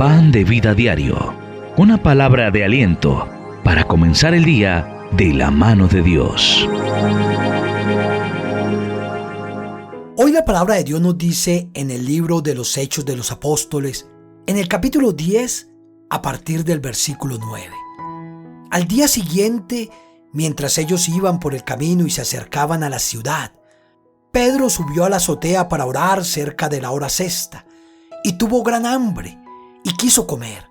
Pan de Vida Diario, una palabra de aliento para comenzar el día de la mano de Dios. Hoy la palabra de Dios nos dice en el libro de los Hechos de los Apóstoles, en el capítulo 10, a partir del versículo 9. Al día siguiente, mientras ellos iban por el camino y se acercaban a la ciudad, Pedro subió a la azotea para orar cerca de la hora sexta, y tuvo gran hambre, y quiso comer.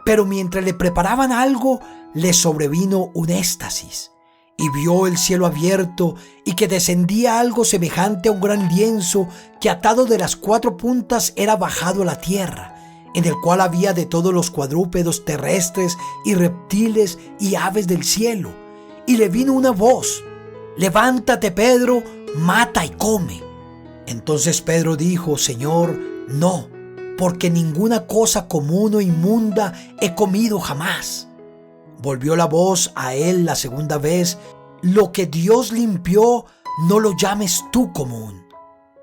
Pero mientras le preparaban algo, le sobrevino un éxtasis, y vio el cielo abierto, y que descendía algo semejante a un gran lienzo, que atado de las 4 puntas era bajado a la tierra, en el cual había de todos los cuadrúpedos terrestres, y reptiles, y aves del cielo. Y le vino una voz: «Levántate, Pedro, mata y come». Entonces Pedro dijo: «Señor, no, porque ninguna cosa común o inmunda he comido jamás». Volvió la voz a él la segunda vez: «Lo que Dios limpió, no lo llames tú común».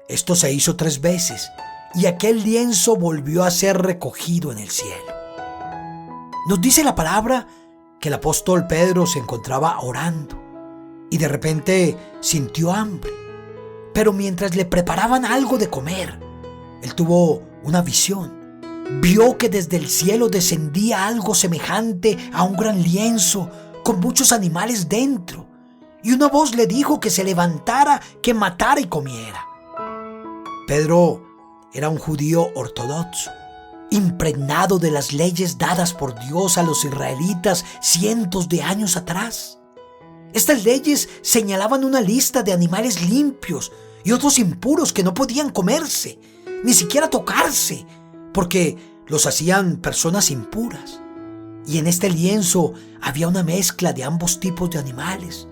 Esto se hizo 3 veces, y aquel lienzo volvió a ser recogido en el cielo. Nos dice la palabra que el apóstol Pedro se encontraba orando, y de repente sintió hambre. Pero mientras le preparaban algo de comer, él tuvo una visión. Vio que desde el cielo descendía algo semejante a un gran lienzo con muchos animales dentro, y una voz le dijo que se levantara, que matara y comiera. Pedro era un judío ortodoxo, impregnado de las leyes dadas por Dios a los israelitas cientos de años atrás. Estas leyes señalaban una lista de animales limpios y otros impuros que no podían comerse, ni siquiera tocarse, porque los hacían personas impuras. Y en este lienzo había una mezcla de ambos tipos de animales.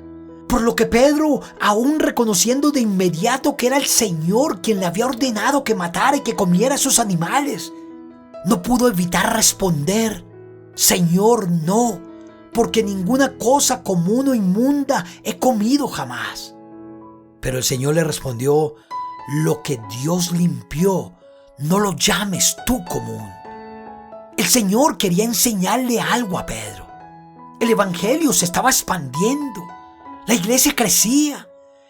Por lo que Pedro, aún reconociendo de inmediato que era el Señor quien le había ordenado que matara y que comiera esos animales, no pudo evitar responder: «Señor, no, porque ninguna cosa común o inmunda he comido jamás». Pero el Señor le respondió: «Lo que Dios limpió, no lo llames tú común». El Señor quería enseñarle algo a Pedro. El evangelio se estaba expandiendo, la iglesia crecía,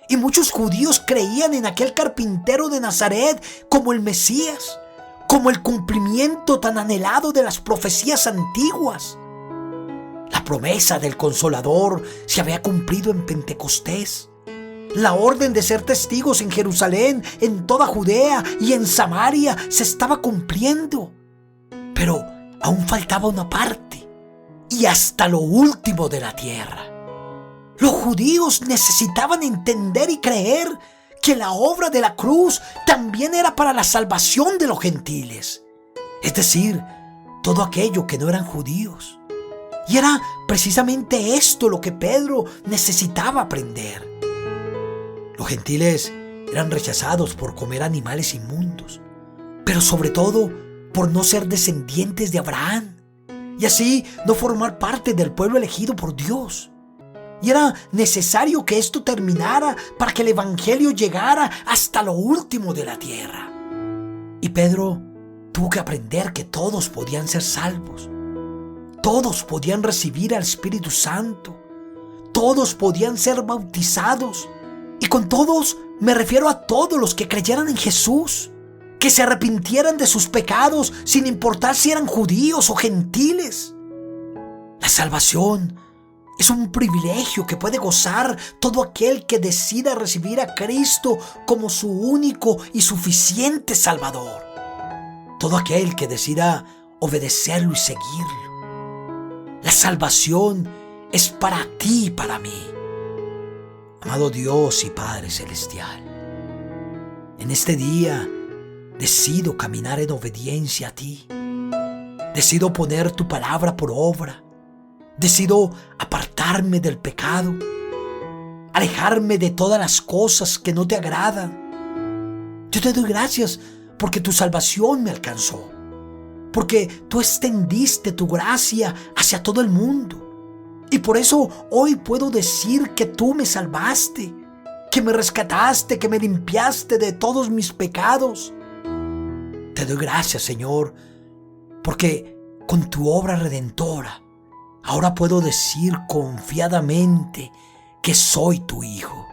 y muchos judíos creían en aquel carpintero de Nazaret como el Mesías, como el cumplimiento tan anhelado de las profecías antiguas. La promesa del Consolador se había cumplido en Pentecostés. La orden de ser testigos en Jerusalén, en toda Judea y en Samaria se estaba cumpliendo. Pero aún faltaba una parte, y hasta lo último de la tierra. Los judíos necesitaban entender y creer que la obra de la cruz también era para la salvación de los gentiles, es decir, todo aquello que no eran judíos. Y era precisamente esto lo que Pedro necesitaba aprender. Los gentiles eran rechazados por comer animales inmundos, pero sobre todo por no ser descendientes de Abraham, y así no formar parte del pueblo elegido por Dios. Y era necesario que esto terminara para que el evangelio llegara hasta lo último de la tierra. Y Pedro tuvo que aprender que todos podían ser salvos. Todos podían recibir al Espíritu Santo. Todos podían ser bautizados. Y con todos me refiero a todos los que creyeran en Jesús, que se arrepintieran de sus pecados sin importar si eran judíos o gentiles. La salvación es un privilegio que puede gozar todo aquel que decida recibir a Cristo como su único y suficiente Salvador. Todo aquel que decida obedecerlo y seguirlo. La salvación es para ti y para mí. Amado Dios y Padre Celestial, en este día decido caminar en obediencia a ti. Decido poner tu palabra por obra. Decido apartarme del pecado, alejarme de todas las cosas que no te agradan. Yo te doy gracias porque tu salvación me alcanzó, porque tú extendiste tu gracia hacia todo el mundo. Y por eso hoy puedo decir que tú me salvaste, que me rescataste, que me limpiaste de todos mis pecados. Te doy gracias, Señor, porque con tu obra redentora. Ahora puedo decir confiadamente que soy tu hijo.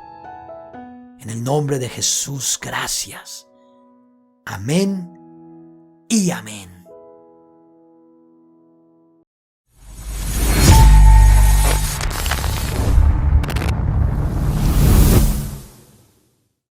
En el nombre de Jesús, gracias. Amén y amén.